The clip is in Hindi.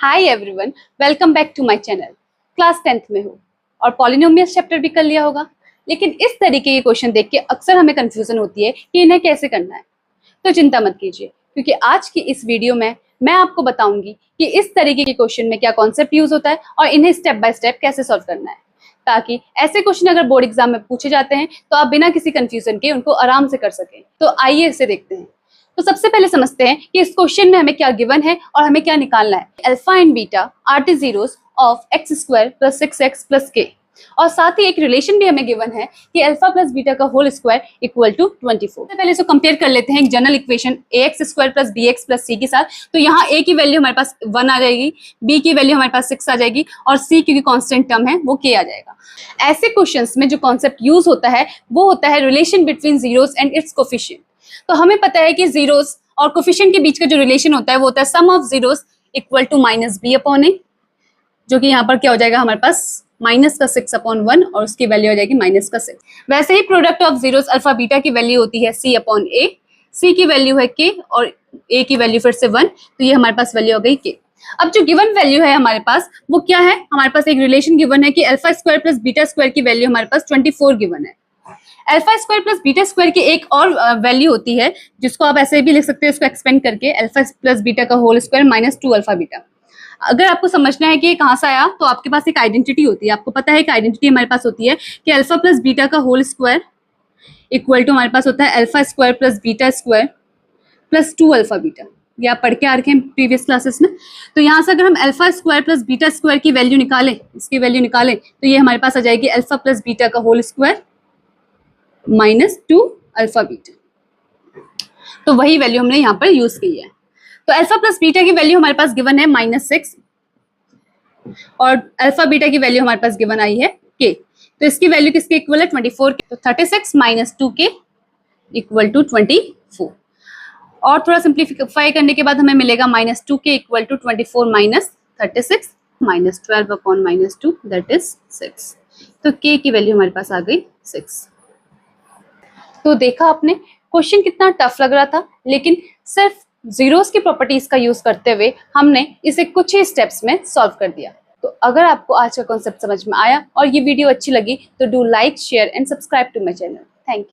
Hi everyone, welcome back to my channel. Class 10th में हो और पॉलिनोमियल्स चैप्टर भी कर लिया होगा, लेकिन इस तरीके के क्वेश्चन देख के अक्सर हमें कंफ्यूजन होती है कि इन्हें कैसे करना है। तो चिंता मत कीजिए, क्योंकि आज की इस वीडियो में मैं आपको बताऊंगी कि इस तरीके के क्वेश्चन में क्या कॉन्सेप्ट यूज होता है और इन्हें स्टेप बाय स्टेप कैसे सॉल्व करना है, ताकि ऐसे क्वेश्चन अगर बोर्ड एग्जाम में पूछे जाते हैं तो आप बिना किसी कंफ्यूजन के उनको आराम से कर सकें। तो आइए इसे देखते हैं। तो सबसे पहले समझते हैं कि इस क्वेश्चन में हमें क्या गिवन है और हमें क्या निकालना है। Alpha and beta R T zeros of x square plus 6x plus के, और साथ ही एक रिलेशन भी हमें गिवन है कि अल्फा प्लस बीटा का होल स्क्वायर इक्वल टू 24। सबसे पहले इसको कंपेयर कर लेते हैं एक general equation ax square plus bx plus c के साथ। तो यहाँ a की वैल्यू हमारे पास 1 आ जाएगी, b की वैल्यू हमारे पास 6 आ जाएगी और c क्योंकि कांस्टेंट टर्म है वो k आ जाएगा। ऐसे क्वेश्चंस में जो कॉन्सेप्ट यूज होता है वो होता है relation between zeros and it's coefficient. तो हमें पता है कि जीरोस और कोफिशिएंट के बीच का जो रिलेशन होता है वो होता है sum of zeros equal to minus B upon A, जो कि यहाँ पर क्या हो जाएगा हमारे पास माइनस का 6 अपॉन 1 और उसकी वैल्यू हो जाएगी माइनस का 6। वैसे ही product of zeros alpha beta की वैल्यू होती है c अपॉन ए, c की वैल्यू है k और a की वैल्यू फिर से 1, तो ये हमारे पास वैल्यू हो गई k। अब जो गिवन वैल्यू है हमारे पास वो क्या है, हमारे पास एक रिलेशन गिवन है कि alpha square plus beta square की वैल्यू हमारे पास 24 गिवन है। Alpha square plus beta square की एक और वैल्यू होती है जिसको आप ऐसे भी लिख सकते हैं, उसको एक्सपेंड करके अल्फा प्लस बीटा का whole square minus 2 alpha beta. अगर आपको समझना है कि ये कहाँ से आया तो आपके पास एक आइडेंटिटी होती है। आपको पता है कि आइडेंटिटी हमारे पास होती है कि अल्फा प्लस बीटा का होल स्क्वायर इक्वल टू हमारे पास होता है alpha square plus beta square plus 2 alpha beta. ये आप पढ़ के आ रखे हैं प्रीवियस क्लासेस में। तो यहाँ से अगर हम alpha square plus beta square की वैल्यू निकालें, इसकी वैल्यू निकालें, तो ये हमारे पास आ जाएगी अल्फा प्लस बीटा का whole square minus 2 alpha beta. तो वही वैल्यू हमने यहाँ पर यूज की है। तो अल्फा प्लस बीटा की वैल्यू हमारे पास गिवन है -6 और अल्फा बीटा की वैल्यू हमारे पास गिवन आई है k। तो इसकी वैल्यू किसके इक्वल है 24 के, तो 36 माइनस 2k इक्वल टू 24। और थोड़ा सिंप्लीफाई करने के बाद हमें मिलेगा -2k equal to 24 minus 36 minus 12 upon minus 2 that is 6। तो k की वैल्यू हमारे पास आ गई 6। तो देखा आपने, क्वेश्चन कितना टफ लग रहा था, लेकिन सिर्फ जीरोस की प्रॉपर्टीज का यूज करते हुए हमने इसे कुछ ही स्टेप्स में सॉल्व कर दिया। तो अगर आपको आज का कॉन्सेप्ट समझ में आया और ये वीडियो अच्छी लगी तो do like, share and subscribe to my channel.